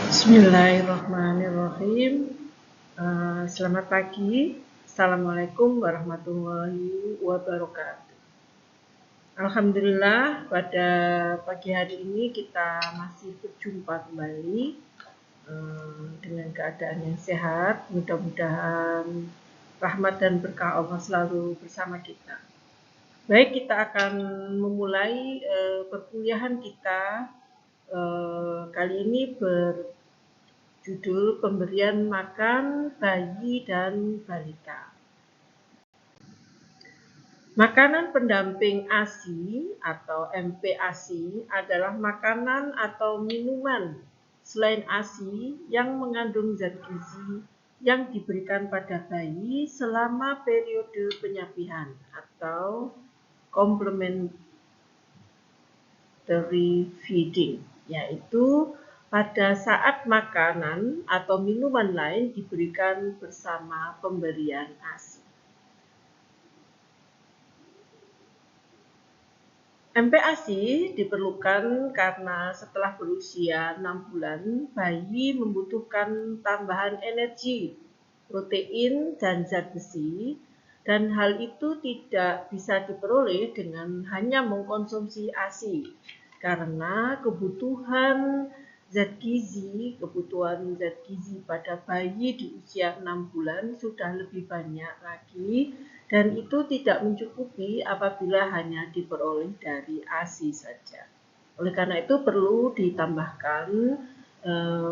Bismillahirrahmanirrahim. Selamat pagi. Assalamualaikum warahmatullahi wabarakatuh. Alhamdulillah pada pagi hari ini kita masih berjumpa kembali dengan keadaan yang sehat. Mudah-mudahan rahmat dan berkah Allah selalu bersama kita. Baik, kita akan memulai perkuliahan kita kali ini berjudul pemberian makan bayi dan balita. Makanan pendamping ASI atau MPASI adalah makanan atau minuman selain ASI yang mengandung zat gizi yang diberikan pada bayi selama periode penyapihan atau complementary feeding, yaitu pada saat makanan atau minuman lain diberikan bersama pemberian ASI. MPASI diperlukan karena setelah berusia 6 bulan, bayi membutuhkan tambahan energi, protein, dan zat besi, dan hal itu tidak bisa diperoleh dengan hanya mengkonsumsi ASI, karena kebutuhan zat gizi pada bayi di usia 6 bulan sudah lebih banyak lagi, dan itu tidak mencukupi apabila hanya diperoleh dari ASI saja. Oleh karena itu perlu ditambahkan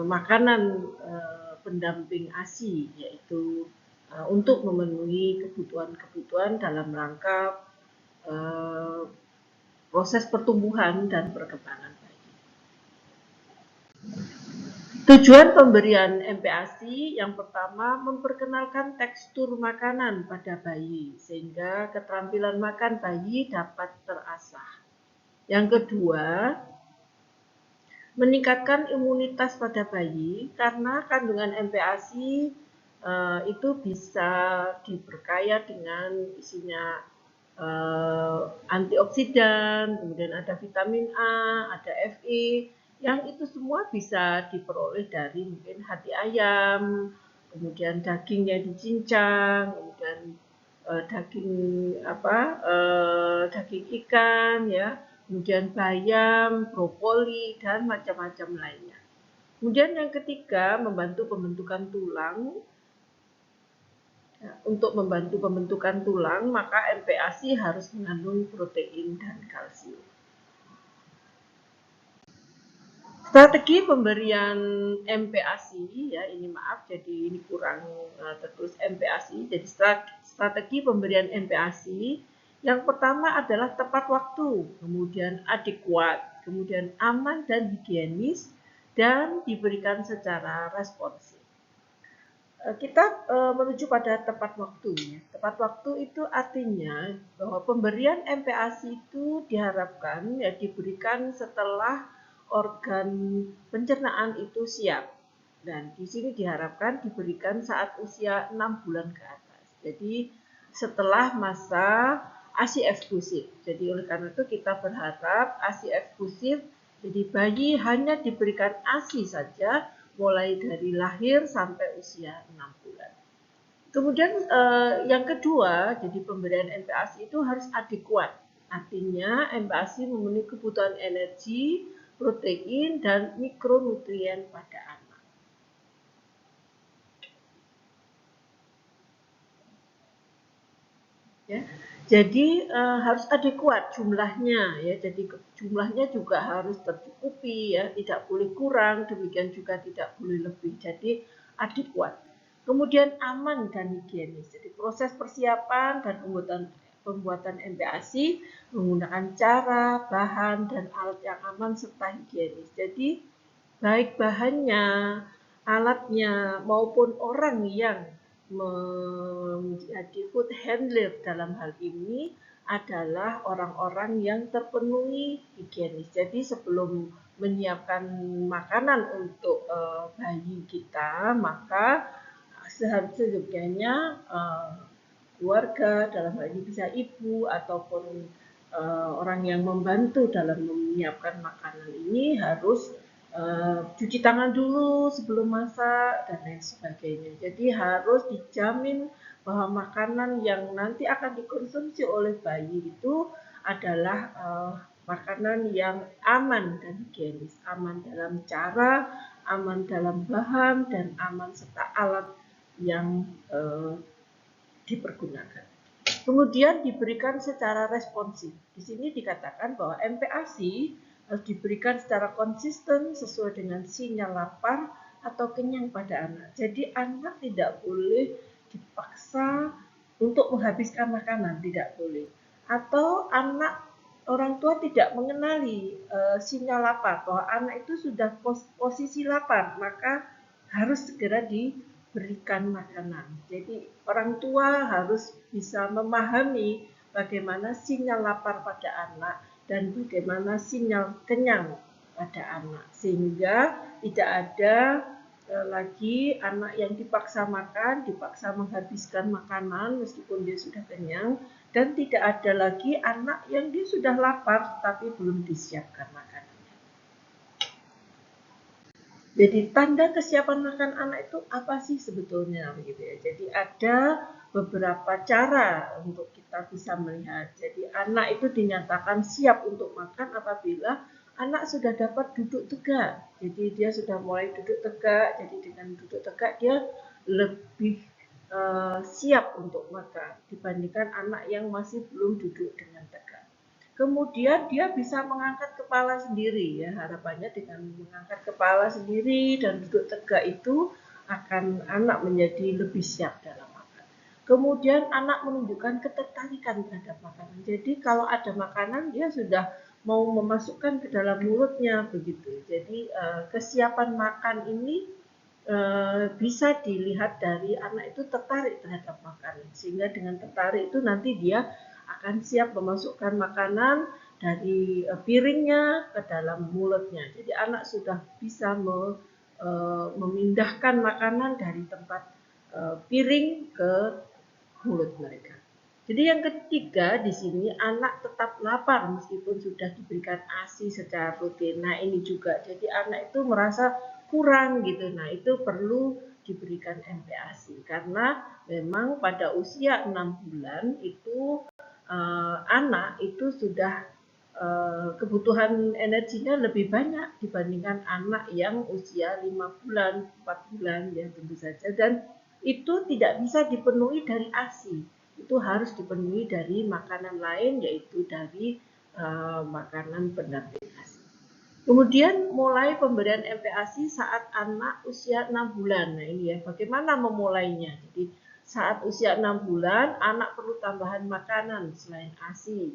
makanan pendamping ASI, yaitu untuk memenuhi kebutuhan-kebutuhan dalam rangka proses pertumbuhan dan perkembangan bayi. Tujuan pemberian MPASI yang pertama memperkenalkan tekstur makanan pada bayi sehingga keterampilan makan bayi dapat terasah. Yang kedua, meningkatkan imunitas pada bayi karena kandungan MPASI itu bisa diperkaya dengan isinya antioksidan, kemudian ada vitamin A, ada Fe, yang itu semua bisa diperoleh dari mungkin hati ayam, kemudian dagingnya dicincang, kemudian daging ikan, ya, kemudian bayam, brokoli, dan macam-macam lainnya. Kemudian yang ketiga, membantu pembentukan tulang. Untuk membantu pembentukan tulang, maka MPASI harus mengandung protein dan kalsium. Strategi pemberian MPASI, ya ini maaf, jadi ini kurang tertulis MPASI. Jadi strategi pemberian MPASI yang pertama adalah tepat waktu, kemudian adekuat, kemudian aman dan higienis, dan diberikan secara responsif. Kita menuju pada tepat waktu. Tepat waktu itu artinya bahwa pemberian MPASI itu diharapkan ya diberikan setelah organ pencernaan itu siap. Dan di sini diharapkan diberikan saat usia 6 bulan ke atas. Jadi setelah masa ASI eksklusif. Jadi oleh karena itu kita berharap ASI eksklusif, jadi bayi hanya diberikan ASI saja mulai dari lahir sampai usia 6 bulan. Kemudian yang kedua, jadi pemberian MPASI itu harus adekuat. Artinya MPASI memenuhi kebutuhan energi, protein, dan mikronutrien pada anak. Ya, jadi harus adekuat jumlahnya, ya. Jadi jumlahnya juga harus tercukupi, ya, tidak boleh kurang, demikian juga tidak boleh lebih. Jadi adekuat. Kemudian aman dan higienis. Jadi proses persiapan dan pembuatan MPASI menggunakan cara, bahan, dan alat yang aman serta higienis. Jadi baik bahannya, alatnya, maupun orang yang menjadi food handler dalam hal ini adalah orang-orang yang terpenuhi higienis. Jadi sebelum menyiapkan makanan untuk bayi kita, maka seharusnya keluarga, dalam hal ini bisa ibu ataupun orang yang membantu dalam menyiapkan makanan ini harus cuci tangan dulu sebelum masak dan lain sebagainya. Jadi harus dijamin bahwa makanan yang nanti akan dikonsumsi oleh bayi itu adalah makanan yang aman dan higienis, aman dalam cara, aman dalam bahan, dan aman serta alat yang dipergunakan. Kemudian diberikan secara responsif. Di sini dikatakan bahwa MPASI harus diberikan secara konsisten sesuai dengan sinyal lapar atau kenyang pada anak. Jadi anak tidak boleh dipaksa untuk menghabiskan makanan, tidak boleh. Atau anak orang tua tidak mengenali sinyal lapar, bahwa anak itu sudah posisi lapar, maka harus segera diberikan makanan. Jadi orang tua harus bisa memahami bagaimana sinyal lapar pada anak dan bagaimana sinyal kenyang pada anak, sehingga tidak ada lagi anak yang dipaksa makan, dipaksa menghabiskan makanan meskipun dia sudah kenyang, dan tidak ada lagi anak yang dia sudah lapar tapi belum disiapkan makanan. Jadi tanda kesiapan makan anak itu apa sih sebetulnya begitu ya. Jadi ada beberapa cara untuk kita bisa melihat. Jadi anak itu dinyatakan siap untuk makan apabila anak sudah dapat duduk tegak. Jadi dia sudah mulai duduk tegak. Jadi dengan duduk tegak dia lebih siap untuk makan dibandingkan anak yang masih belum duduk dengan tegak. Kemudian dia bisa mengangkat kepala sendiri ya, harapannya dengan mengangkat kepala sendiri dan duduk tegak itu akan anak menjadi lebih siap dalam makan. Kemudian anak menunjukkan ketertarikan terhadap makanan. Jadi kalau ada makanan dia sudah mau memasukkan ke dalam mulutnya begitu. Jadi kesiapan makan ini bisa dilihat dari anak itu tertarik terhadap makanan, sehingga dengan tertarik itu nanti dia akan siap memasukkan makanan dari piringnya ke dalam mulutnya. Jadi anak sudah bisa memindahkan makanan dari tempat piring ke mulut mereka. Jadi yang ketiga di sini anak tetap lapar meskipun sudah diberikan ASI secara rutin. Nah ini juga, jadi anak itu merasa kurang gitu. Nah itu perlu diberikan MPASI karena memang pada usia 6 bulan itu anak itu sudah kebutuhan energinya lebih banyak dibandingkan anak yang usia 5 bulan, 4 bulan ya tentu saja, dan itu tidak bisa dipenuhi dari ASI. Itu harus dipenuhi dari makanan lain, yaitu dari makanan pendamping ASI. Kemudian mulai pemberian MPASI saat anak usia 6 bulan. Nah ini ya, bagaimana memulainya. Jadi saat usia 6 bulan, anak perlu tambahan makanan selain ASI.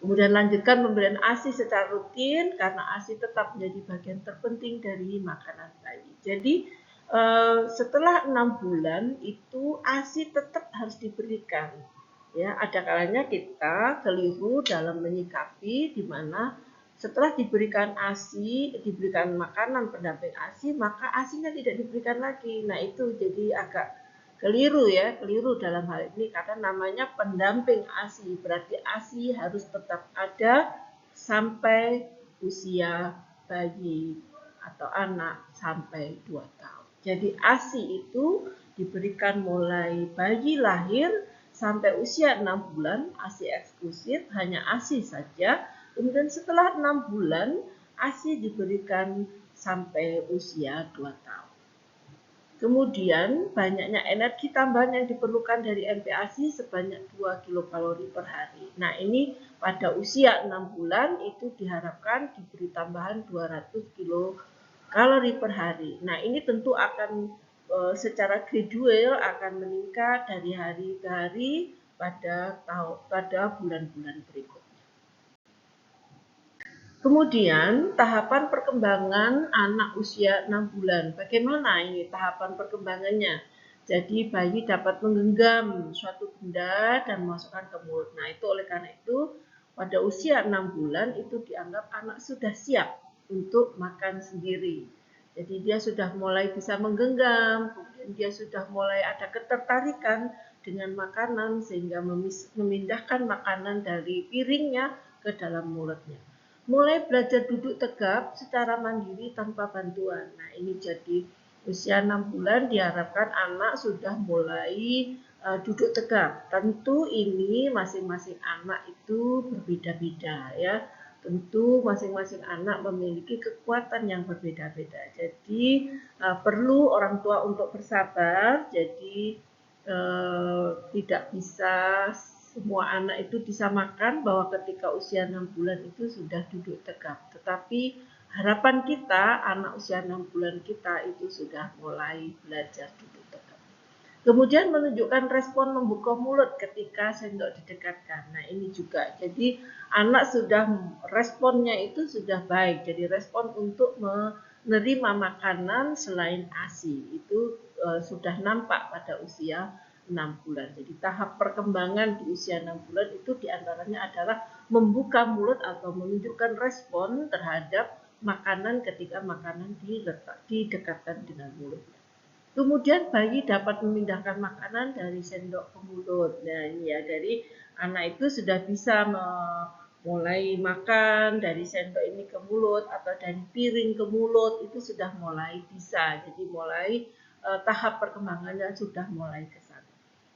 Kemudian lanjutkan pemberian ASI secara rutin, karena ASI tetap menjadi bagian terpenting dari makanan bayi. Jadi setelah 6 bulan itu ASI tetap harus diberikan. Ya, ada kalanya kita keliru dalam menyikapi di mana setelah diberikan ASI, diberikan makanan pendamping ASI, maka ASInya tidak diberikan lagi. Nah, itu jadi agak keliru ya, keliru dalam hal ini karena namanya pendamping ASI. Berarti ASI harus tetap ada sampai usia bayi atau anak sampai 2 tahun. Jadi ASI itu diberikan mulai bayi lahir sampai usia 6 bulan, ASI eksklusif, hanya ASI saja. Kemudian setelah 6 bulan, ASI diberikan sampai usia 2 tahun. Kemudian banyaknya energi tambahan yang diperlukan dari MPASI sebanyak 2 kilokalori per hari. Nah ini pada usia 6 bulan itu diharapkan diberi tambahan 200 kilokalori per hari. Nah ini tentu akan secara gradual akan meningkat dari hari ke hari pada bulan-bulan berikutnya. Kemudian tahapan perkembangan anak usia 6 bulan. Bagaimana ini tahapan perkembangannya? Jadi bayi dapat menggenggam suatu benda dan memasukkan ke mulut. Nah itu oleh karena itu pada usia 6 bulan itu dianggap anak sudah siap untuk makan sendiri. Jadi dia sudah mulai bisa menggenggam, kemudian dia sudah mulai ada ketertarikan dengan makanan sehingga memindahkan makanan dari piringnya ke dalam mulutnya. mulai belajar duduk tegap secara mandiri tanpa bantuan. Nah, ini jadi usia 6 bulan diharapkan anak sudah mulai duduk tegap. Tentu ini masing-masing anak itu berbeda-beda ya. Tentu masing-masing anak memiliki kekuatan yang berbeda-beda. Jadi perlu orang tua untuk bersabar. Jadi tidak bisa semua anak itu disamakan bahwa ketika usia 6 bulan itu sudah duduk tegap. Tetapi harapan kita anak usia 6 bulan kita itu sudah mulai belajar duduk tegap. Kemudian menunjukkan respon membuka mulut ketika sendok didekatkan. Nah, ini juga. Jadi anak sudah responnya itu sudah baik. Jadi respon untuk menerima makanan selain ASI itu sudah nampak pada usia 6 bulan. Jadi tahap perkembangan di usia 6 bulan itu diantaranya adalah membuka mulut atau menunjukkan respon terhadap makanan ketika makanan didekatkan dengan mulut. Kemudian bayi dapat memindahkan makanan dari sendok ke mulut. Nah, ini ya, dari anak itu sudah bisa mulai makan dari sendok ini ke mulut atau dari piring ke mulut, itu sudah mulai bisa. Jadi mulai tahap perkembangannya sudah mulai ke sana.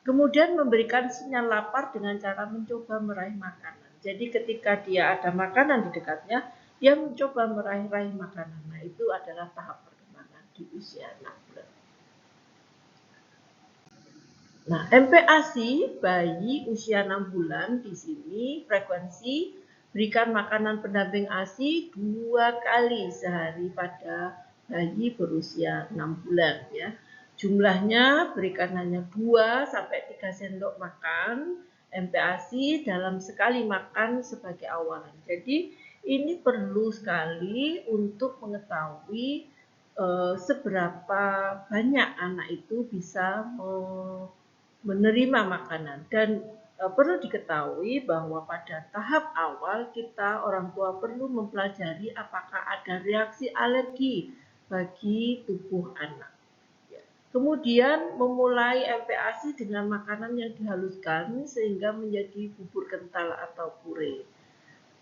Kemudian memberikan sinyal lapar dengan cara mencoba meraih makanan. Jadi ketika dia ada makanan di dekatnya, dia mencoba meraih-raih makanan. Nah, itu adalah tahap perkembangan di usia 6 bulan. Nah, MPASI bayi usia 6 bulan di sini frekuensi berikan makanan pendamping ASI 2 kali sehari pada bayi berusia 6 bulan ya. Jumlahnya berikan hanya 2 sampai 3 sendok makan MPASI dalam sekali makan sebagai awalan. Jadi ini perlu sekali untuk mengetahui seberapa banyak anak itu bisa menerima makanan. Dan perlu diketahui bahwa pada tahap awal kita orang tua perlu mempelajari apakah ada reaksi alergi bagi tubuh anak. Kemudian memulai MPASI dengan makanan yang dihaluskan sehingga menjadi bubur kental atau puree.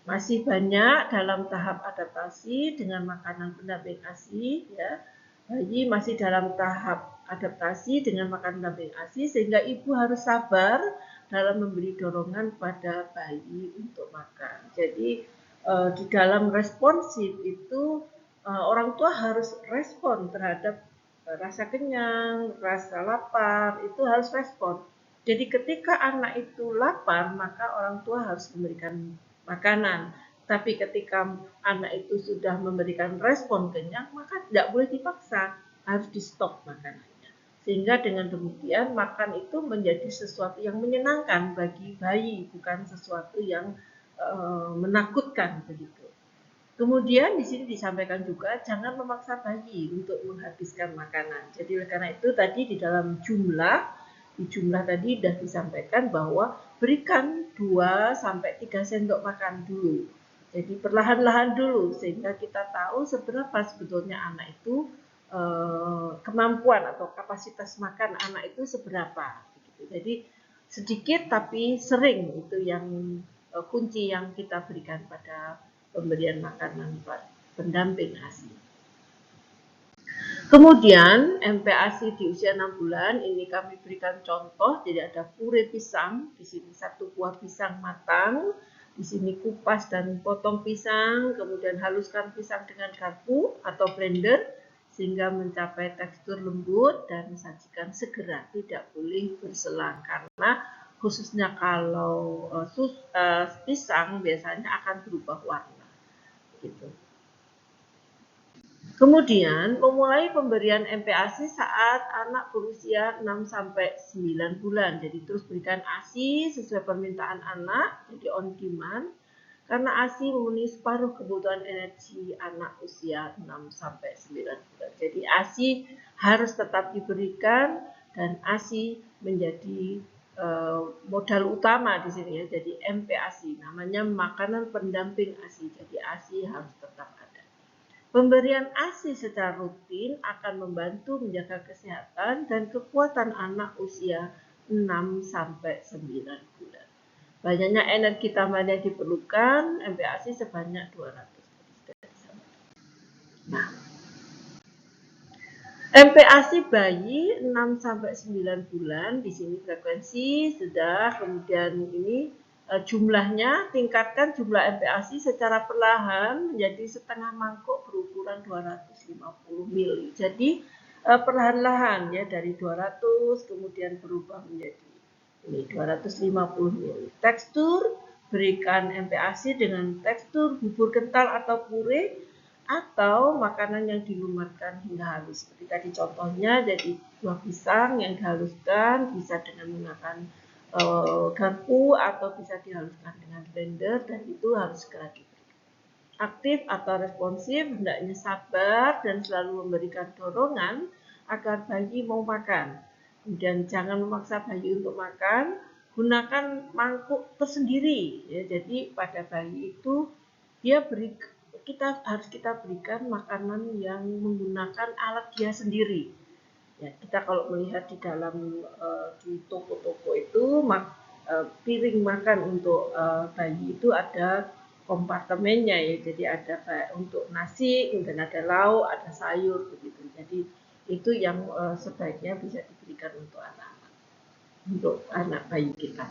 Masih banyak dalam tahap adaptasi dengan makanan pendamping ASI ya. Bayi masih dalam tahap adaptasi dengan makanan pendamping ASI sehingga ibu harus sabar dalam memberi dorongan pada bayi untuk makan. Jadi di dalam responsif itu orang tua harus respon terhadap rasa kenyang, rasa lapar, itu harus respon. Jadi ketika anak itu lapar, maka orang tua harus memberikan makanan. Tapi ketika anak itu sudah memberikan respon kenyang, maka tidak boleh dipaksa, harus di stop makanannya. Sehingga dengan demikian makan itu menjadi sesuatu yang menyenangkan bagi bayi, bukan sesuatu yang menakutkan begitu. Kemudian di sini disampaikan juga jangan memaksa bayi untuk menghabiskan makanan. Jadi karena itu tadi di dalam jumlah tadi sudah disampaikan bahwa berikan 2 sampai 3 sendok makan dulu. Jadi perlahan-lahan dulu sehingga kita tahu seberapa sebetulnya anak itu kemampuan atau kapasitas makan anak itu seberapa. Jadi sedikit tapi sering itu yang kunci yang kita berikan pada pemberian makanan pendamping ASI. Kemudian MPASI di usia 6 bulan ini kami berikan contoh, jadi ada puree pisang, di sini 1 buah pisang matang, di sini kupas dan potong pisang, kemudian haluskan pisang dengan garpu atau blender sehingga mencapai tekstur lembut dan sajikan segera, tidak boleh berselang karena khususnya kalau pisang biasanya akan berubah warna. Gitu. Kemudian memulai pemberian MPASI saat anak berusia 6-9 bulan. Jadi terus berikan ASI sesuai permintaan anak, jadi on demand. Karena ASI memenuhi separuh kebutuhan energi anak usia 6-9 bulan. Jadi ASI harus tetap diberikan dan ASI menjadi modal utama di sini ya. Jadi MPASI namanya makanan pendamping ASI. Jadi ASI harus tetap ada. Pemberian ASI secara rutin akan membantu menjaga kesehatan dan kekuatan anak usia 6-9 bulan. Banyaknya energi tambahan yang diperlukan, MPASI sebanyak 200. Nah, MPASI bayi 6-9 bulan, di sini frekuensi sudah, kemudian ini jumlahnya, tingkatkan jumlah MPASI secara perlahan menjadi setengah mangkuk berukuran 250 ml. Jadi perlahan-lahan ya, dari 200 kemudian berubah menjadi ini 250 ml. Tekstur, berikan MPASI dengan tekstur bubur kental atau puree atau makanan yang dilumatkan hingga halus. Seperti tadi contohnya, jadi buah pisang yang dihaluskan bisa dengan menggunakan garpu atau bisa dihaluskan dengan blender, dan itu harus segera diberikan. Aktif atau responsif, hendaknya sabar dan selalu memberikan dorongan agar bayi mau makan. Kemudian jangan memaksa bayi untuk makan, gunakan mangkuk tersendiri. Ya, jadi pada bayi itu dia harus kita berikan makanan yang menggunakan alat dia sendiri. Ya, kita kalau melihat di dalam di toko-toko itu piring makan untuk bayi itu ada kompartemennya ya. Jadi ada untuk nasi, kemudian ada lauk, ada sayur begitu. Jadi itu yang sebaiknya bisa diberikan untuk anak bayi kita.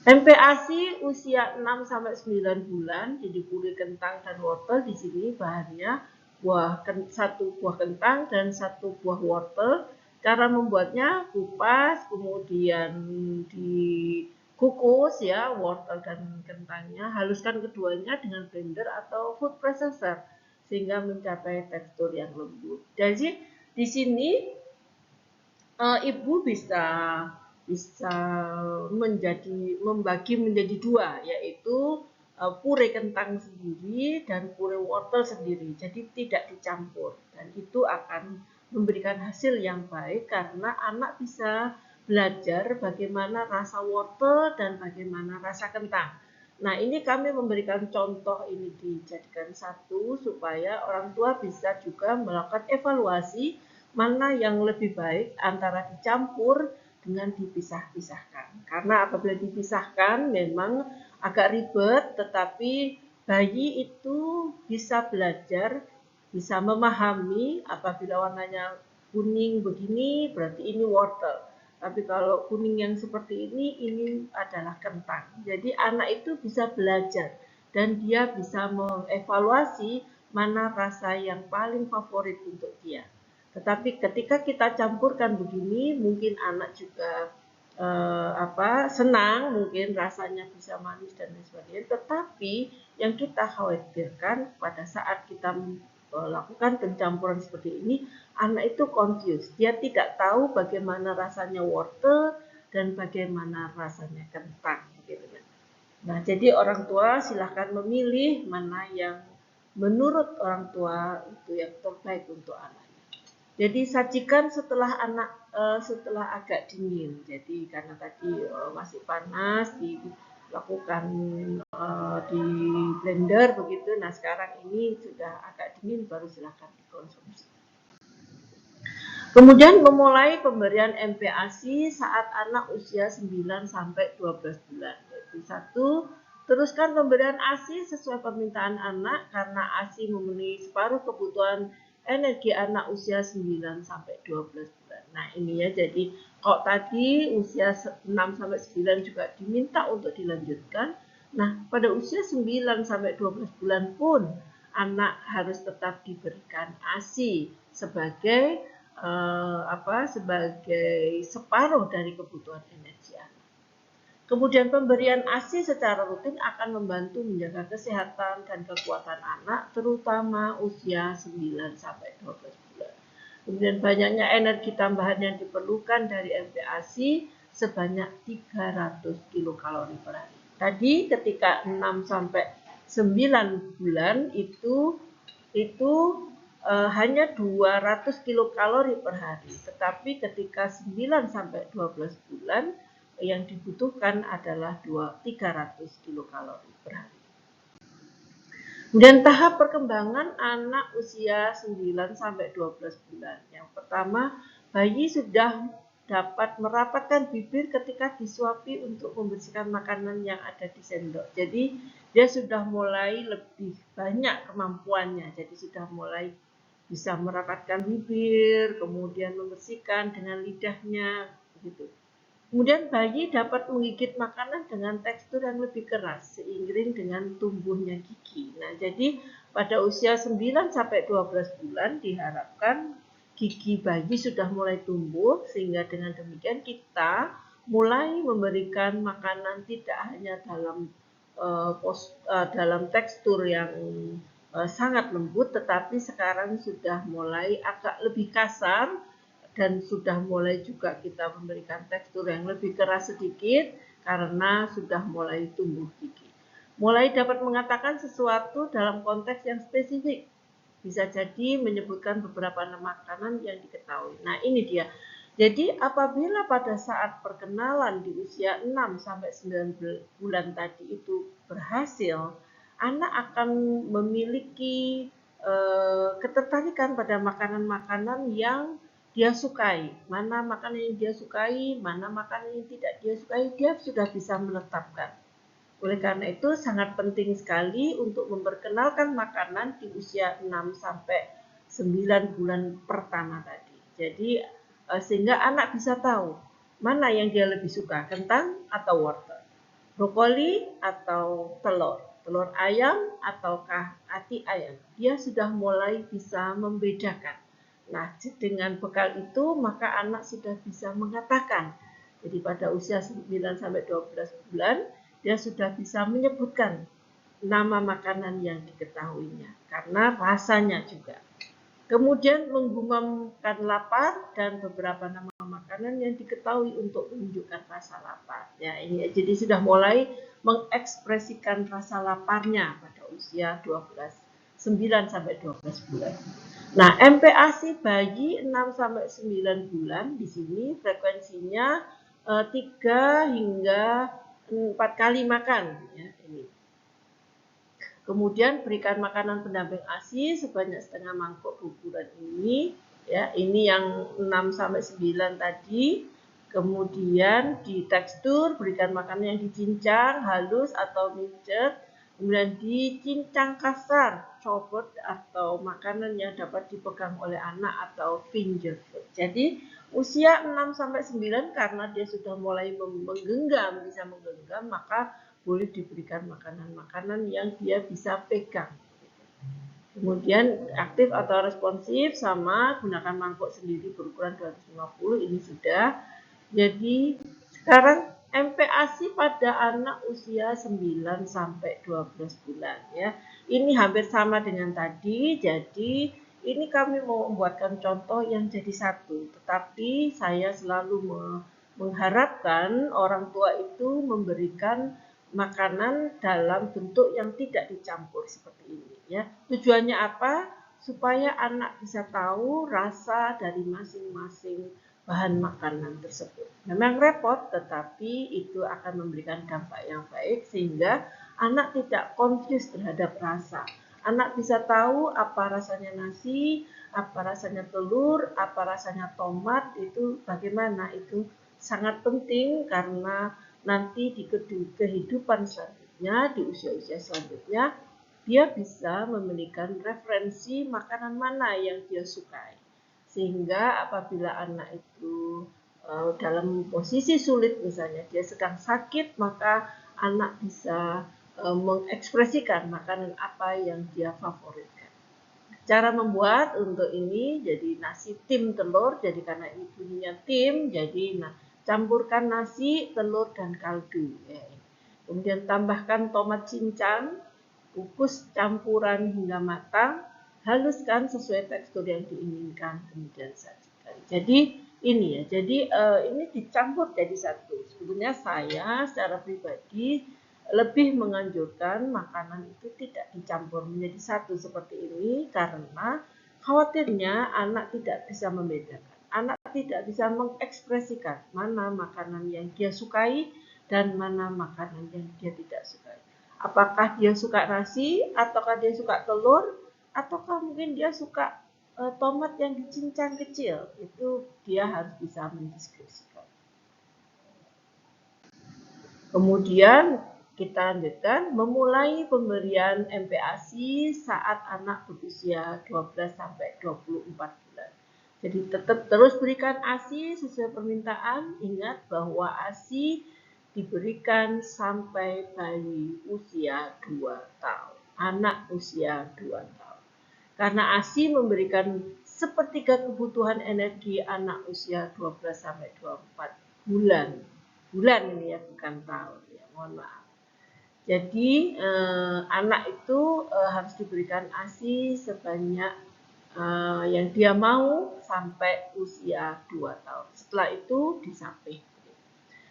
MPASI usia 6-9 bulan, jadi puree kentang dan wortel. Di sini bahannya satu buah kentang dan satu buah wortel. Cara membuatnya kupas, kemudian dikukus ya wortel dan kentangnya, haluskan keduanya dengan blender atau food processor sehingga mencapai tekstur yang lembut. Jadi di sini ibu bisa membagi menjadi dua, yaitu puree kentang sendiri dan puree wortel sendiri. Jadi tidak dicampur, dan itu akan memberikan hasil yang baik karena anak bisa belajar bagaimana rasa wortel dan bagaimana rasa kentang. Nah, ini kami memberikan contoh ini dijadikan satu supaya orang tua bisa juga melakukan evaluasi mana yang lebih baik antara dicampur dengan dipisah-pisahkan. Karena apabila dipisahkan memang agak ribet, tetapi bayi itu bisa belajar, bisa memahami apabila warnanya kuning begini berarti ini wortel. Tapi kalau kuning yang seperti ini adalah kentang. Jadi anak itu bisa belajar dan dia bisa mengevaluasi mana rasa yang paling favorit untuk dia. Tetapi ketika kita campurkan begini, mungkin anak juga senang, mungkin rasanya bisa manis dan lain sebagainya. Tetapi yang kita khawatirkan pada saat kita lakukan pencampuran seperti ini, anak itu confused. Dia tidak tahu bagaimana rasanya wortel dan bagaimana rasanya kentang. Gitu ya. Nah, jadi orang tua silahkan memilih mana yang menurut orang tua itu yang terbaik untuk anak. Jadi sajikan setelah agak dingin. Jadi karena tadi masih panas, dilakukan di blender begitu. Nah, sekarang ini sudah agak dingin, baru silakan dikonsumsi. Kemudian memulai pemberian MPASI saat anak usia 9-12 bulan. Yaitu 1. Teruskan pemberian ASI sesuai permintaan anak karena ASI memenuhi separuh kebutuhan energi anak usia 9-12 bulan. Nah, ini ya, jadi kok tadi usia 6-9 juga diminta untuk dilanjutkan. Nah, pada usia 9-12 bulan pun anak harus tetap diberikan ASI sebagai sebagai separuh dari kebutuhan energi anak. Kemudian pemberian ASI secara rutin akan membantu menjaga kesehatan dan kekuatan anak, terutama usia 9-12 bulan. Kemudian banyaknya energi tambahan yang diperlukan dari MPASI sebanyak 300 kilokalori per hari. Tadi ketika 6-9 bulan itu hanya 200 kilokalori per hari, tetapi ketika 9-12 bulan yang dibutuhkan adalah 300 kilokalori per hari. Kemudian tahap perkembangan anak usia 9-12 bulan. Yang pertama, bayi sudah dapat merapatkan bibir ketika disuapi untuk membersihkan makanan yang ada di sendok. Jadi dia sudah mulai lebih banyak kemampuannya, jadi sudah mulai bisa merapatkan bibir, kemudian membersihkan dengan lidahnya, gitu. Kemudian bayi dapat menggigit makanan dengan tekstur yang lebih keras seiring dengan tumbuhnya gigi. Nah, jadi pada usia 9 sampai 12 bulan diharapkan gigi bayi sudah mulai tumbuh, sehingga dengan demikian kita mulai memberikan makanan tidak hanya dalam tekstur yang sangat lembut, tetapi sekarang sudah mulai agak lebih kasar dan sudah mulai juga kita memberikan tekstur yang lebih keras sedikit karena sudah mulai tumbuh gigi. Mulai dapat mengatakan sesuatu dalam konteks yang spesifik. Bisa jadi menyebutkan beberapa nama makanan yang diketahui. Nah, ini dia. Jadi apabila pada saat perkenalan di usia 6 sampai 9 bulan tadi itu berhasil, anak akan memiliki ketertarikan pada makanan-makanan yang dia sukai, mana makanan yang dia sukai, mana makanan yang tidak dia sukai, dia sudah bisa menetapkan. Oleh karena itu sangat penting sekali untuk memperkenalkan makanan di usia 6 sampai 9 bulan pertama tadi. Jadi sehingga anak bisa tahu mana yang dia lebih suka, kentang atau wortel, brokoli atau telur, telur ayam ataukah ati ayam. Dia sudah mulai bisa membedakan. Nah, dengan bekal itu maka anak sudah bisa mengatakan. Jadi pada usia 9 sampai 12 bulan dia sudah bisa menyebutkan nama makanan yang diketahuinya karena rasanya juga. Kemudian menggumamkan lapar dan beberapa nama makanan yang diketahui untuk menunjukkan rasa lapar. Ya, ini jadi sudah mulai mengekspresikan rasa laparnya pada usia 9 sampai 12 bulan. Nah, MPASI bayi 6 sampai 9 bulan di sini frekuensinya 3 hingga 4 kali makan ya ini. Kemudian berikan makanan pendamping ASI sebanyak setengah mangkok ukuran ini ya, ini yang 6 sampai 9 tadi. Kemudian di tekstur berikan makanan yang dicincang halus atau micet. Kemudian dicincang kasar, copot atau makanan yang dapat dipegang oleh anak atau finger food. Jadi usia 6 sampai 9 karena dia sudah mulai menggenggam, bisa menggenggam, maka boleh diberikan makanan-makanan yang dia bisa pegang. Kemudian aktif atau responsif sama gunakan mangkok sendiri berukuran 250 ini sudah. Jadi sekarang MPASI pada anak usia 9 sampai 12 bulan ya. Ini hampir sama dengan tadi. Jadi ini kami mau membuatkan contoh yang jadi satu, tetapi saya selalu mengharapkan orang tua itu memberikan makanan dalam bentuk yang tidak dicampur seperti ini ya. Tujuannya apa? Supaya anak bisa tahu rasa dari masing-masing bahan makanan tersebut. Memang repot, tetapi itu akan memberikan dampak yang baik sehingga anak tidak confused terhadap rasa. Anak bisa tahu apa rasanya nasi, apa rasanya telur, apa rasanya tomat, itu bagaimana. Itu sangat penting karena nanti di kehidupan selanjutnya, di usia-usia selanjutnya, dia bisa memiliki referensi makanan mana yang dia sukai. Sehingga apabila anak itu dalam posisi sulit, misalnya dia sedang sakit, maka anak bisa mengekspresikan makanan apa yang dia favoritkan. Cara membuat untuk ini, jadi nasi tim telur, jadi karena ini bunyinya tim, jadi campurkan nasi, telur, dan kaldu. Ya. Kemudian tambahkan tomat cincang, kukus campuran hingga matang, haluskan sesuai tekstur yang diinginkan, kemudian sajikan. Jadi ini ya, jadi ini dicampur jadi satu. Sebetulnya saya secara pribadi lebih menganjurkan makanan itu tidak dicampur menjadi satu seperti ini karena khawatirnya anak tidak bisa membedakan. Anak tidak bisa mengekspresikan mana makanan yang dia sukai dan mana makanan yang dia tidak sukai. Apakah dia suka nasi, ataukah dia suka telur, ataukah mungkin dia suka tomat yang dicincang kecil, itu dia harus bisa mendeskripsikan. Kemudian kita lanjutkan memulai pemberian MPASI saat anak berusia 12 sampai 24 bulan. Jadi tetap terus berikan ASI sesuai permintaan. Ingat bahwa ASI diberikan sampai bayi usia 2 tahun. Anak usia 2 tahun. Karena ASI memberikan sepertiga kebutuhan energi anak usia 12 sampai 24 bulan. Bulan ini ya, bukan tahun ya, mohon maaf. Jadi anak itu harus diberikan ASI sebanyak yang dia mau sampai usia 2 tahun. Setelah itu disapih.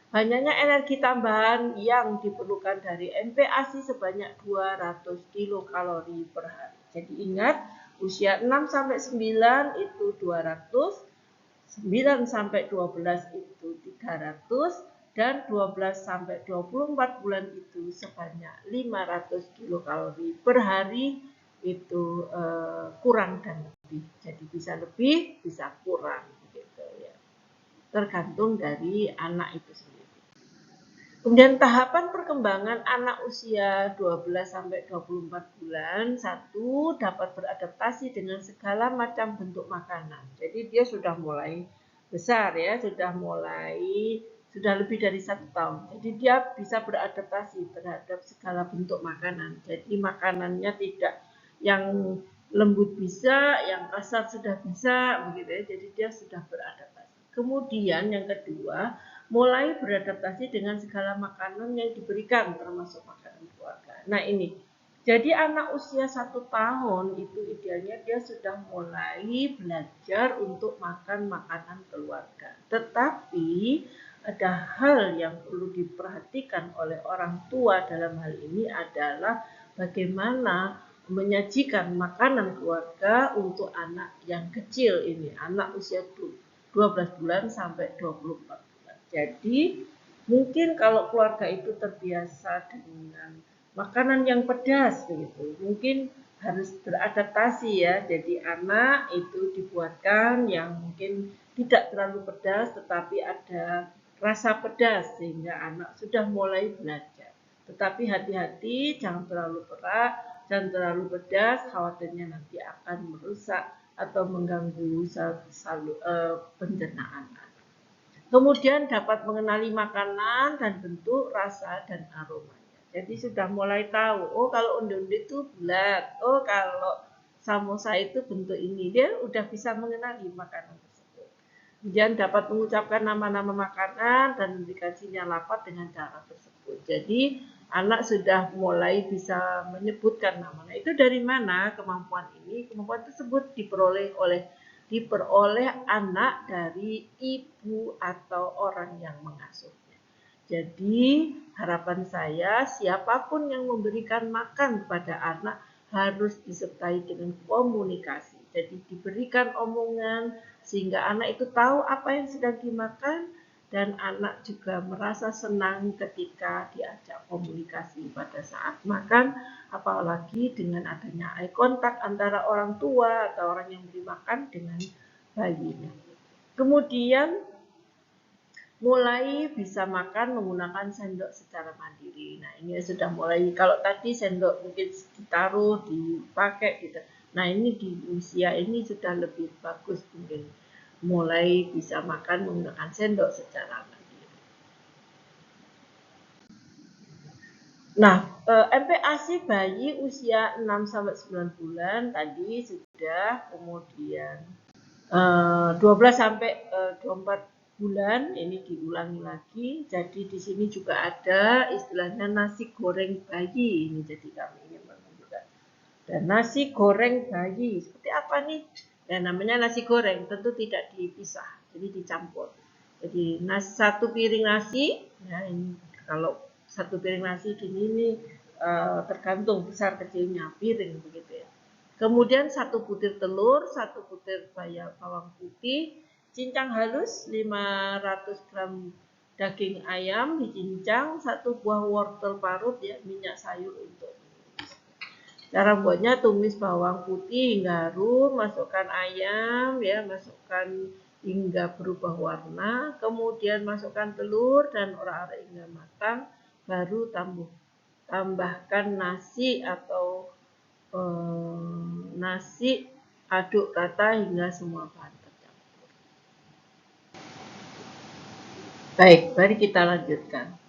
Banyaknya energi tambahan yang diperlukan dari MPASI sebanyak 200 kilokalori per hari. Jadi ingat, usia 6 sampai 9 itu 200, 9 sampai 12 itu 300, dan 12 sampai 24 bulan itu sebanyak 500 kilokalori per hari. Itu kurang dan lebih. Jadi bisa lebih, bisa kurang gitu ya. Tergantung dari anak itu sendiri. Kemudian tahapan perkembangan anak usia 12 sampai 24 bulan, 1 dapat beradaptasi dengan segala macam bentuk makanan. Jadi dia sudah mulai besar ya, sudah lebih dari 1 tahun. Jadi dia bisa beradaptasi terhadap segala bentuk makanan. Jadi makanannya tidak yang lembut bisa, yang kasar sudah bisa, begitu ya. Jadi dia sudah beradaptasi. Kemudian yang kedua, mulai beradaptasi dengan segala makanan yang diberikan, termasuk makanan keluarga. Nah ini, jadi anak usia 1 tahun itu idealnya dia sudah mulai belajar untuk makan makanan keluarga. Tetapi ada hal yang perlu diperhatikan oleh orang tua dalam hal ini adalah bagaimana menyajikan makanan keluarga untuk anak yang kecil ini, anak usia 12 bulan sampai 24 bulan. Jadi mungkin kalau keluarga itu terbiasa dengan makanan yang pedas begitu, mungkin harus beradaptasi ya. Jadi anak itu dibuatkan yang mungkin tidak terlalu pedas tetapi ada rasa pedas sehingga anak sudah mulai belajar. Tetapi hati-hati, jangan terlalu berat, jangan terlalu pedas, khawatirnya nanti akan merusak atau mengganggu pencernaan. Kemudian dapat mengenali makanan dan bentuk, rasa, dan aromanya. Jadi sudah mulai tahu, oh kalau onde-onde itu bulat, oh kalau samosa itu bentuk ini. Dia udah bisa mengenali makanan tersebut. Kemudian dapat mengucapkan nama-nama makanan dan memberikan sinyal lapat dengan cara tersebut. Jadi anak sudah mulai bisa menyebutkan nama. Nah, itu dari mana kemampuan ini? Kemampuan tersebut diperoleh anak dari ibu atau orang yang mengasuhnya. Jadi harapan saya siapapun yang memberikan makan kepada anak harus disertai dengan komunikasi. Jadi diberikan omongan sehingga anak itu tahu apa yang sedang dimakan dan anak juga merasa senang ketika diajak komunikasi pada saat makan, apalagi dengan adanya eye contact antara orang tua atau orang yang beri makan dengan bayinya. Kemudian mulai bisa makan menggunakan sendok secara mandiri. Nah ini sudah mulai, kalau tadi sendok mungkin ditaruh, dipakai gitu. Nah ini di usia ini sudah lebih bagus mungkin mulai bisa makan menggunakan sendok secara mandiri. Nah, MPASI bayi usia 6-9 bulan tadi sudah, kemudian 12 sampai 24 bulan ini diulangi lagi. Jadi di sini juga ada istilahnya nasi goreng bayi ini, jadi kami ingin menunjukkan. Dan nasi goreng bayi seperti apa nih? Ya namanya nasi goreng tentu tidak dipisah, jadi dicampur. Jadi satu piring nasi, ya ini kalau satu piring nasi gini ini tergantung besar kecilnya piring begitu ya. Kemudian 1 butir telur, 1 butir bawang putih, cincang halus 500 gram daging ayam dicincang, 1 buah wortel parut ya, minyak sayur untuk Cara buatnya tumis bawang putih hingga harum, masukkan ayam ya, masukkan hingga berubah warna, kemudian masukkan telur dan orak-arik hingga matang, baru tambahkan nasi atau nasi, aduk rata hingga semua bahan tercampur. Baik, mari kita lanjutkan.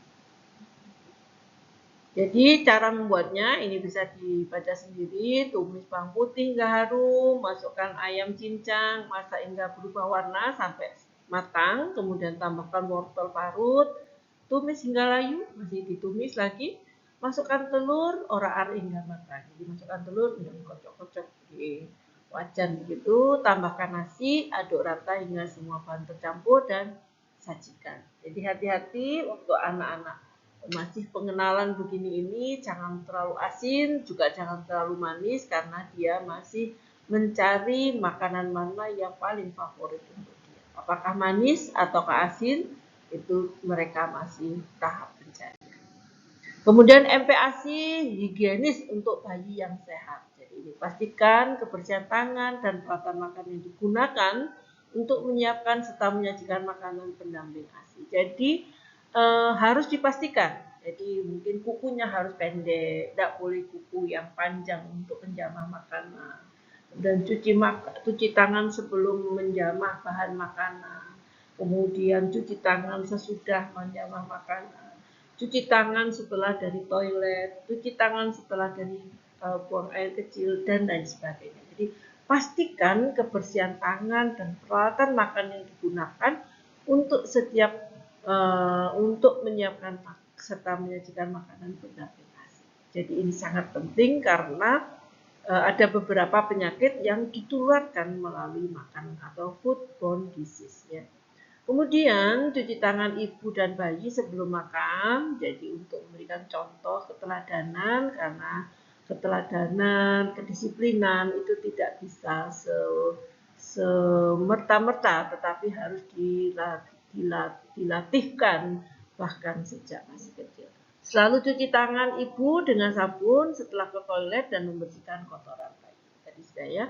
Jadi cara membuatnya ini bisa dibaca sendiri, tumis bawang putih hingga harum, masukkan ayam cincang, masak hingga berubah warna sampai matang, kemudian tambahkan wortel parut, tumis hingga layu, masih ditumis lagi, masukkan telur, orak-arik hingga matang. Jadi masukkan telur, kemudian kocok-kocok di wajan begitu, tambahkan nasi, aduk rata hingga semua bahan tercampur dan sajikan. Jadi hati-hati untuk anak-anak masih pengenalan begini ini, jangan terlalu asin, juga jangan terlalu manis karena dia masih mencari makanan mana yang paling favorit untuk dia. Apakah manis atau asin, itu mereka masih tahap pencarian. Kemudian MPASI higienis untuk bayi yang sehat. Jadi pastikan kebersihan tangan dan peralatan makan yang digunakan untuk menyiapkan serta menyajikan makanan pendamping ASI. Jadi harus dipastikan. Jadi mungkin kukunya harus pendek, tidak boleh kuku yang panjang untuk menjamah makanan. Dan cuci tangan sebelum menjamah bahan makanan. Kemudian cuci tangan sesudah menjamah makanan. Cuci tangan setelah dari toilet, cuci tangan setelah dari buang air kecil dan lain sebagainya. Jadi pastikan kebersihan tangan dan peralatan makan yang digunakan untuk untuk menyiapkan serta menyajikan makanan pendamping ASI. Jadi ini sangat penting karena ada beberapa penyakit yang ditularkan melalui makanan atau foodborne disease ya. Kemudian cuci tangan ibu dan bayi sebelum makan, jadi untuk memberikan contoh keteladanan karena keteladanan, kedisiplinan itu tidak bisa semerta-merta tetapi harus dilatihkan bahkan sejak masih kecil. Selalu cuci tangan ibu dengan sabun setelah ke toilet dan membersihkan kotoran bayi. Tadi sudah ya.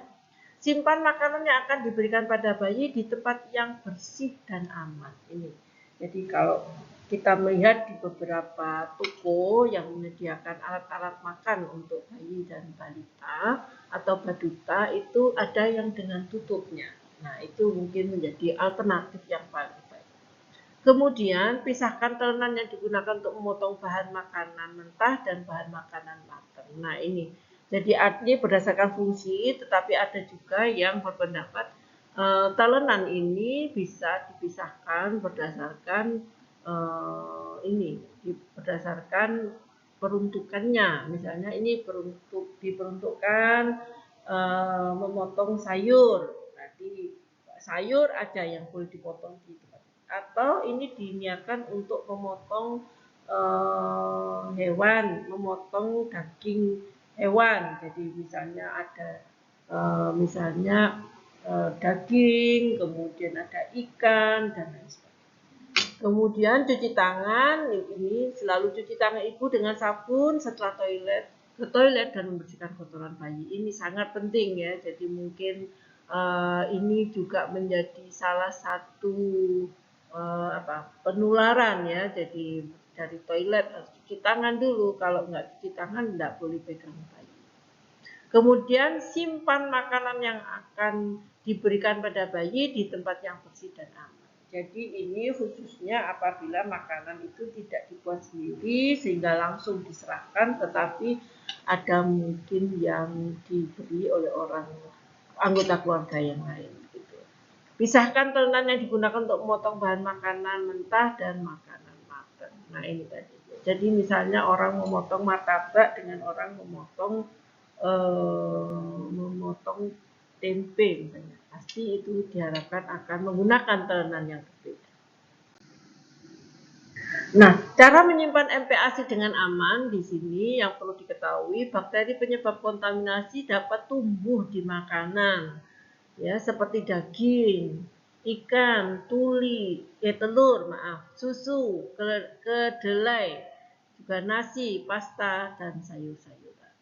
Simpan makanan yang akan diberikan pada bayi di tempat yang bersih dan aman. Ini. Jadi kalau kita melihat di beberapa toko yang menyediakan alat-alat makan untuk bayi dan balita atau baduta itu ada yang dengan tutupnya. Nah, itu mungkin menjadi alternatif yang paling baik. Kemudian pisahkan telan yang digunakan untuk memotong bahan makanan mentah dan bahan makanan matang. Nah, ini jadi artinya berdasarkan fungsi, tetapi ada juga yang berpendapat talenan ini bisa dipisahkan berdasarkan berdasarkan peruntukannya. Misalnya ini diperuntukkan memotong sayur. Tadi sayur aja yang boleh dipotong di tempat. Atau ini diniatkan untuk memotong hewan, memotong daging hewan. Jadi misalnya ada daging, kemudian ada ikan dan lain sebagainya. Kemudian cuci tangan, ini selalu cuci tangan ibu dengan sabun setelah ke toilet dan membersihkan kotoran bayi. Ini sangat penting ya. Jadi mungkin ini juga menjadi salah satu penularan ya. Jadi dari toilet harus cuci tangan dulu. Kalau nggak cuci tangan nggak boleh pegang bayi. Kemudian simpan makanan yang akan diberikan pada bayi di tempat yang bersih dan aman. Jadi ini khususnya apabila makanan itu tidak dibuat sendiri sehingga langsung diserahkan, tetapi ada mungkin yang diberi oleh orang anggota keluarga yang lain. Gitu. Pisahkan telan yang digunakan untuk memotong bahan makanan mentah dan makanan matang. Nah ini tadi. Jadi misalnya orang memotong martabak dengan orang memotong tempe misalnya, pasti itu diharapkan akan menggunakan telanan yang berbeda. Nah, cara menyimpan MPASI dengan aman di sini yang perlu diketahui, bakteri penyebab kontaminasi dapat tumbuh di makanan, ya seperti daging, ikan, telur, susu, kedelai, juga nasi, pasta dan sayur-sayuran.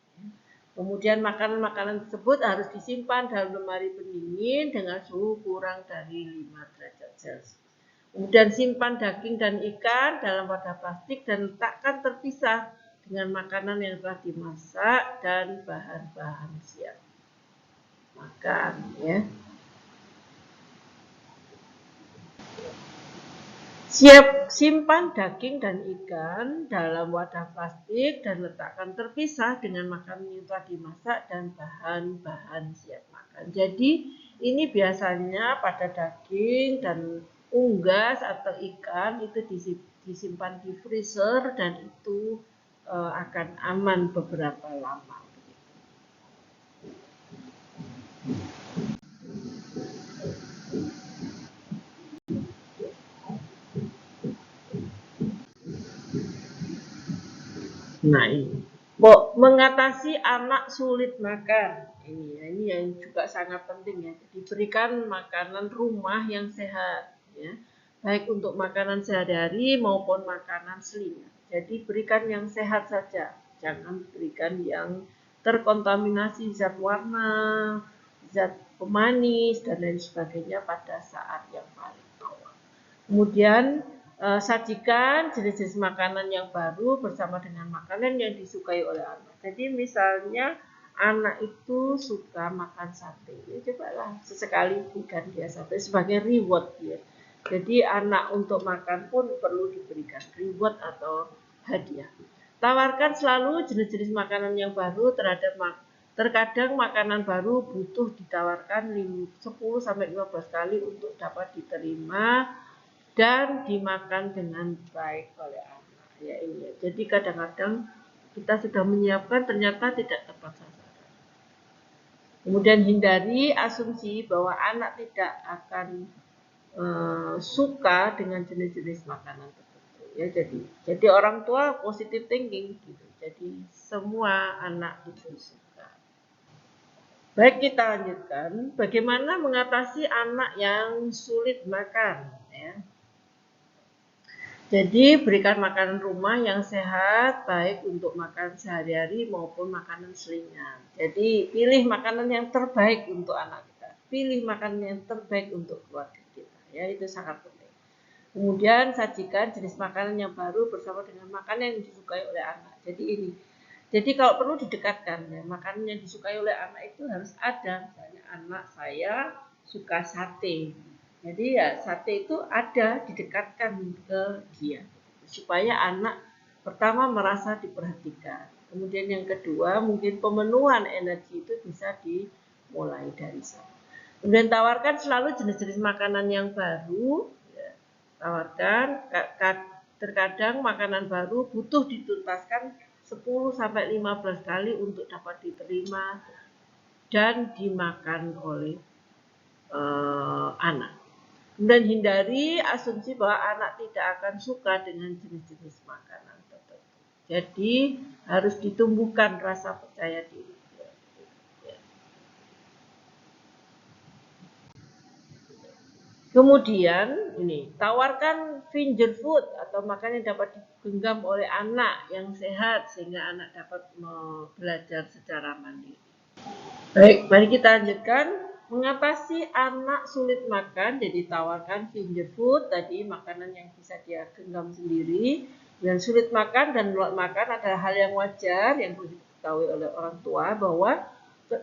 Kemudian makanan-makanan tersebut harus disimpan dalam lemari pendingin dengan suhu kurang dari 5 derajat Celcius. Kemudian simpan daging dan ikan dalam wadah plastik dan letakkan terpisah dengan makanan yang telah dimasak dan bahan-bahan siap makan, ya. Simpan daging dan ikan dalam wadah plastik dan letakkan terpisah dengan makanan yang telah dimasak dan bahan-bahan siap makan. Jadi ini biasanya pada daging dan unggas atau ikan itu disimpan di freezer dan itu akan aman beberapa lama. Nah, ini mengatasi anak sulit makan. Ini yang juga sangat penting ya. Diberikan makanan rumah yang sehat ya. Baik untuk makanan sehari-hari maupun makanan selingan. Jadi berikan yang sehat saja. Jangan berikan yang terkontaminasi zat warna, zat pemanis dan lain sebagainya pada saat yang paling awal. Kemudian sajikan jenis-jenis makanan yang baru bersama dengan makanan yang disukai oleh anak. Jadi misalnya anak itu suka makan sate, ya cobalah sesekali berikan dia sate sebagai reward ya. Jadi anak untuk makan pun perlu diberikan reward atau hadiah. Tawarkan selalu jenis-jenis makanan yang baru terkadang makanan baru butuh ditawarkan 10-15 kali untuk dapat diterima dan dimakan dengan baik oleh anak. Ya, ini. Jadi kadang-kadang kita sudah menyiapkan ternyata tidak tepat sasaran. Kemudian hindari asumsi bahwa anak tidak akan suka dengan jenis-jenis makanan tertentu. Ya, jadi orang tua positive thinking gitu. Jadi semua anak itu suka. Baik, kita lanjutkan. Bagaimana mengatasi anak yang sulit makan? Ya. Jadi berikan makanan rumah yang sehat, baik untuk makan sehari-hari maupun makanan selingan. Jadi pilih makanan yang terbaik untuk anak kita. Pilih makanan yang terbaik untuk keluarga kita. Ya, itu sangat penting. Kemudian sajikan jenis makanan yang baru bersama dengan makanan yang disukai oleh anak. Jadi ini. Jadi kalau perlu didekatkan ya, makanan yang disukai oleh anak itu harus ada. Misalnya anak saya suka sate. Jadi ya sate itu ada didekatkan ke dia supaya anak pertama merasa diperhatikan. Kemudian yang kedua mungkin pemenuhan energi itu bisa dimulai dari sana. Kemudian tawarkan selalu jenis-jenis makanan yang baru. Ya. Tawarkan, terkadang makanan baru butuh dituntaskan 10-15 kali untuk dapat diterima dan dimakan oleh anak. Dan hindari asumsi bahwa anak tidak akan suka dengan jenis-jenis makanan tertentu. Jadi harus ditumbuhkan rasa percaya diri. Kemudian ini tawarkan finger food atau makanan yang dapat digenggam oleh anak yang sehat sehingga anak dapat belajar secara mandiri. Baik, mari kita lanjutkan. Mengatasi anak sulit makan, jadi tawarkan finger food, tadi makanan yang bisa dia genggam sendiri. Dan sulit makan dan menolak makan adalah hal yang wajar yang perlu diketahui oleh orang tua bahwa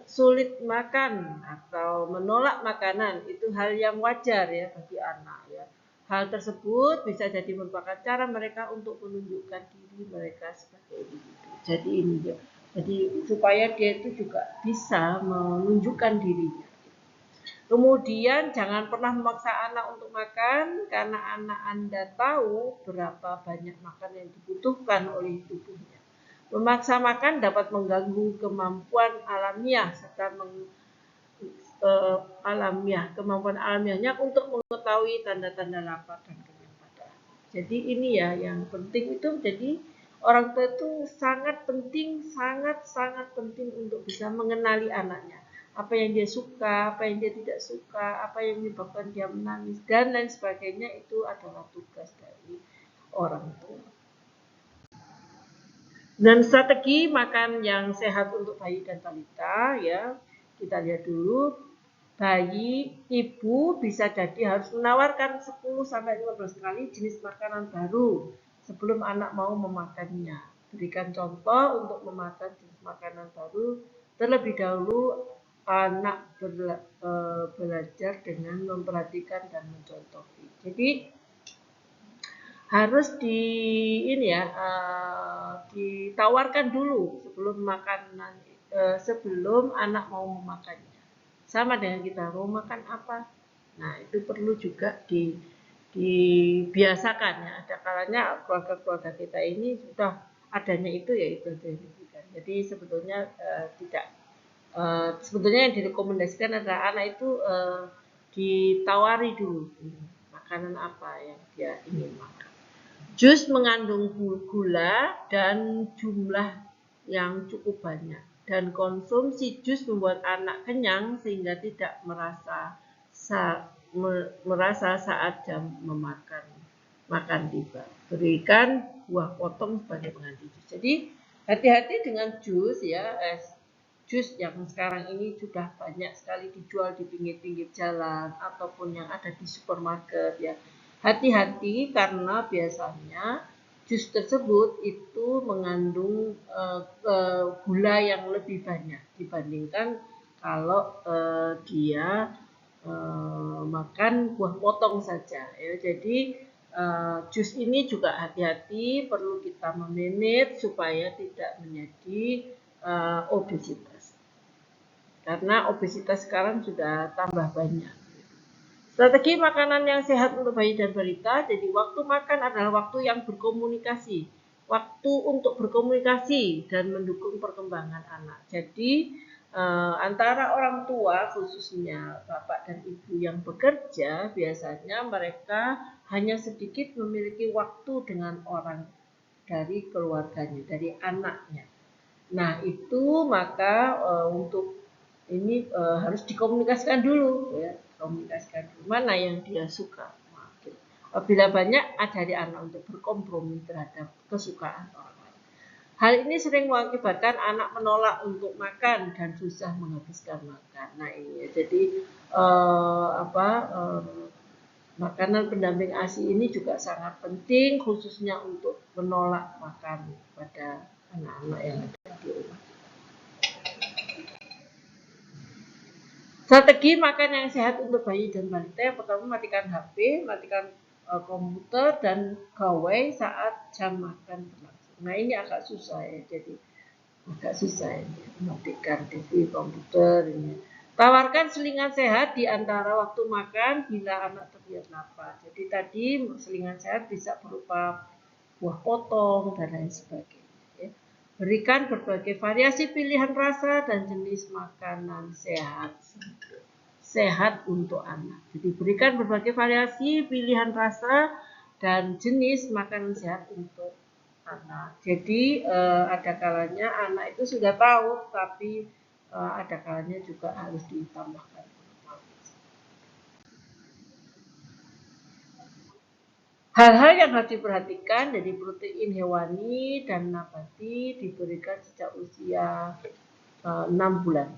sulit makan atau menolak makanan itu hal yang wajar ya bagi anak ya. Hal tersebut bisa jadi merupakan cara mereka untuk menunjukkan diri mereka sebagai individu. Jadi ini ya. Jadi supaya dia itu juga bisa menunjukkan dirinya. Kemudian jangan pernah memaksa anak untuk makan karena anak Anda tahu berapa banyak makan yang dibutuhkan oleh tubuhnya. Memaksa makan dapat mengganggu kemampuan alamiah serta kemampuan alamiahnya untuk mengetahui tanda-tanda lapar dan kenyang pada. Jadi ini ya yang penting itu jadi orang tua itu sangat penting untuk bisa mengenali anaknya. Apa yang dia suka, apa yang dia tidak suka, apa yang menyebabkan dia menangis dan lain sebagainya itu adalah tugas dari orang tua. Dan strategi makan yang sehat untuk bayi dan balita, ya kita lihat dulu. Bayi, ibu bisa jadi harus menawarkan 10-15 kali jenis makanan baru sebelum anak mau memakannya. Berikan contoh untuk memakan jenis makanan baru terlebih dahulu. Anak belajar dengan memperhatikan dan mencontoh. Jadi harus ditawarkan dulu sebelum makanan, sebelum anak mau memakannya. Sama dengan kita mau makan apa, nah itu perlu juga dibiasakan ya. Ada kalanya keluarga-keluarga kita ini sudah adanya itu ya itu diberikan. Jadi sebetulnya sebetulnya yang direkomendasikan adalah anak itu ditawari dulu makanan apa yang dia ingin makan. Jus mengandung gula dan jumlah yang cukup banyak, dan konsumsi jus membuat anak kenyang sehingga tidak merasa saat jam makan tiba. Berikan buah potong sebagai pengganti jus. Jadi hati-hati dengan jus ya, jus yang sekarang ini sudah banyak sekali dijual di pinggir-pinggir jalan ataupun yang ada di supermarket ya. Hati-hati karena biasanya jus tersebut itu mengandung gula yang lebih banyak dibandingkan kalau dia makan buah potong saja ya. Jadi jus ini juga hati-hati, perlu kita memanage supaya tidak menjadi obesitas. Karena obesitas sekarang sudah tambah banyak. Strategi makanan yang sehat untuk bayi dan balita. Jadi waktu makan adalah waktu yang berkomunikasi. Waktu untuk berkomunikasi dan mendukung perkembangan anak. Jadi antara orang tua khususnya bapak dan ibu yang bekerja, biasanya mereka hanya sedikit memiliki waktu dengan orang dari keluarganya, dari anaknya. Nah itu maka untuk ini harus dikomunikasikan dulu ya, komunikasikan dulu mana yang dia suka. Apabila banyak ajari anak untuk berkompromi terhadap kesukaan orang lain. Hal ini sering mengakibatkan anak menolak untuk makan dan susah menghabiskan makan. Nah ini jadi makanan pendamping ASI ini juga sangat penting khususnya untuk menolak makan pada anak-anak yang ada di rumah. Strategi makan yang sehat untuk bayi dan balita, yang pertama matikan HP, matikan komputer dan gawai saat jam makan berlangsung. Nah ini agak susah ya, jadi agak susah ya, matikan TV, komputer ini. Tawarkan selingan sehat di antara waktu makan bila anak terlihat lapar. Jadi tadi selingan sehat bisa berupa buah potong dan lain sebagainya. Ya. Berikan berbagai variasi pilihan rasa dan jenis makanan sehat untuk anak. Jadi berikan berbagai variasi pilihan rasa dan jenis makanan sehat untuk anak. Jadi ada kalanya anak itu sudah tahu, tapi ada kalanya juga harus ditambahkan. Hal-hal yang harus diperhatikan dari protein hewani dan nabati diberikan sejak usia 6 bulan.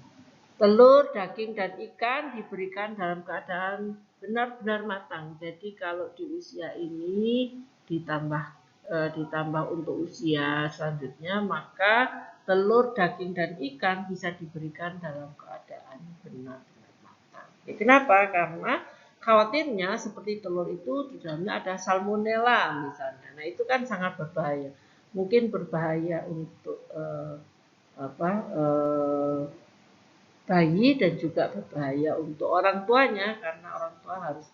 Telur, daging, dan ikan diberikan dalam keadaan benar-benar matang. Jadi kalau di usia ini ditambah untuk usia selanjutnya, maka telur, daging, dan ikan bisa diberikan dalam keadaan benar-benar matang. Kenapa? Karena khawatirnya seperti telur itu di dalamnya ada salmonella misalnya. Nah itu kan sangat berbahaya. Mungkin berbahaya untuk bayi dan juga berbahaya untuk orang tuanya karena orang tua harus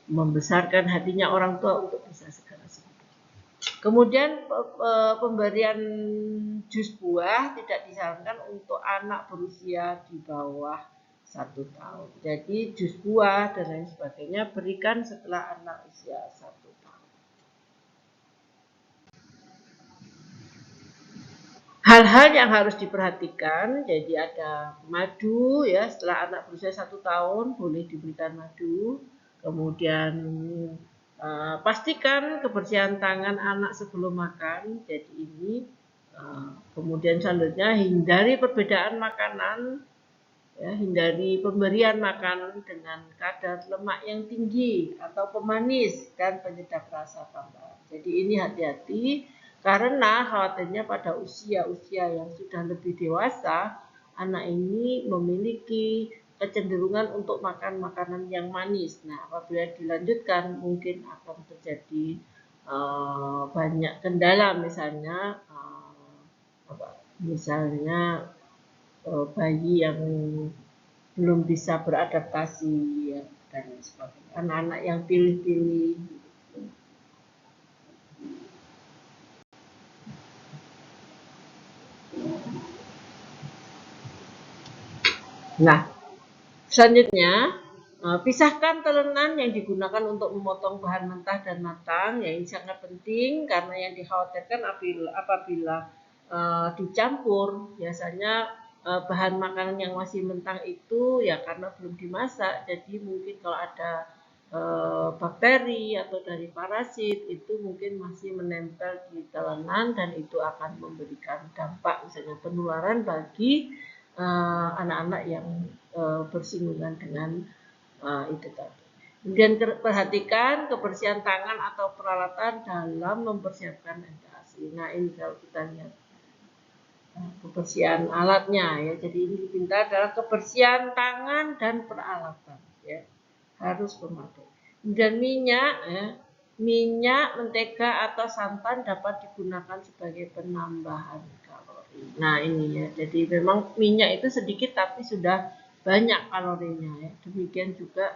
membesarkan hatinya orang tua untuk bisa segera sembuh. Kemudian pemberian jus buah tidak disarankan untuk anak berusia di bawah 1 tahun. Jadi jus buah dan lain sebagainya berikan setelah anak usia 1 tahun. Hal-hal yang harus diperhatikan, jadi ada madu ya, setelah anak berusia 1 tahun boleh diberikan madu. Kemudian pastikan kebersihan tangan anak sebelum makan. Jadi ini kemudian selanjutnya hindari perbedaan makanan, ya, hindari pemberian makanan dengan kadar lemak yang tinggi atau pemanis dan penyedap rasa tambahan. Jadi ini hati-hati karena khawatirnya pada usia-usia yang sudah lebih dewasa, anak ini memiliki kecenderungan untuk makan makanan yang manis. Nah, apabila dilanjutkan mungkin akan terjadi banyak kendala, misalnya bayi yang belum bisa beradaptasi, ya, dan sebagainya. Anak-anak yang pilih-pilih. Nah, selanjutnya pisahkan telenan yang digunakan untuk memotong bahan mentah dan matang. Ya, ini sangat penting karena yang dikhawatirkan apabila dicampur, biasanya bahan makanan yang masih mentah itu ya karena belum dimasak, jadi mungkin kalau ada bakteri atau dari parasit itu mungkin masih menempel di telenan dan itu akan memberikan dampak misalnya penularan bagi anak-anak yang bersinggungan dengan itu tadi. Kemudian perhatikan kebersihan tangan atau peralatan dalam mempersiapkan MPASI. Nah, ini kalau kita lihat kebersihan alatnya, ya. Jadi ini diminta adalah kebersihan tangan dan peralatan, ya, harus memadai. Dan minyak, ya, minyak, mentega atau santan dapat digunakan sebagai penambahan kalori. Nah, ini, ya, jadi memang minyak itu sedikit tapi sudah banyak kalorinya, ya. Demikian juga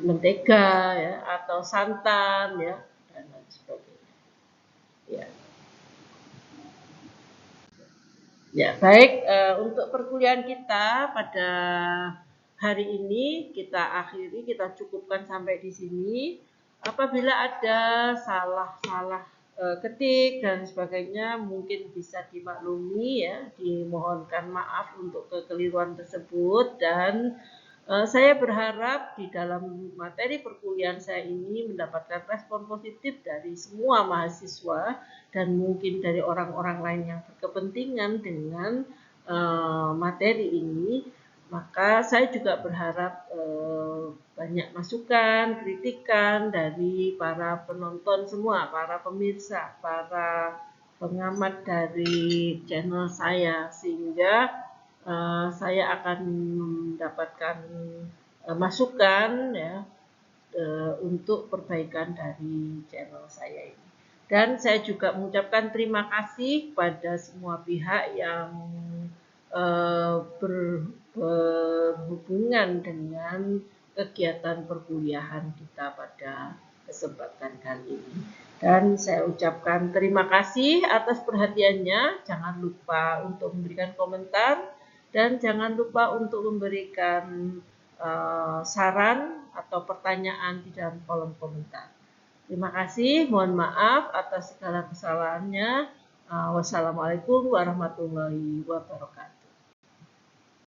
mentega, ya, atau santan, ya, dan lain sebagainya. Ya. Ya, baik, untuk perkuliahan kita pada hari ini kita akhiri, kita cukupkan sampai di sini. Apabila ada salah-salah ketik dan sebagainya mungkin bisa dimaklumi, ya, dimohonkan maaf untuk kekeliruan tersebut dan saya berharap di dalam materi perkuliahan saya ini mendapatkan respon positif dari semua mahasiswa dan mungkin dari orang-orang lain yang berkepentingan dengan materi ini. Maka saya juga berharap banyak masukan, kritikan dari para penonton semua, para pemirsa, para pengamat dari channel saya, sehingga saya akan mendapatkan masukan, ya, untuk perbaikan dari channel saya ini. Dan saya juga mengucapkan terima kasih pada semua pihak yang berhubungan dengan kegiatan perkuliahan kita pada kesempatan kali ini. Dan saya ucapkan terima kasih atas perhatiannya. Jangan lupa untuk memberikan komentar dan jangan lupa untuk memberikan saran atau pertanyaan di dalam kolom komentar. Terima kasih, mohon maaf atas segala kesalahannya. Wassalamualaikum warahmatullahi wabarakatuh.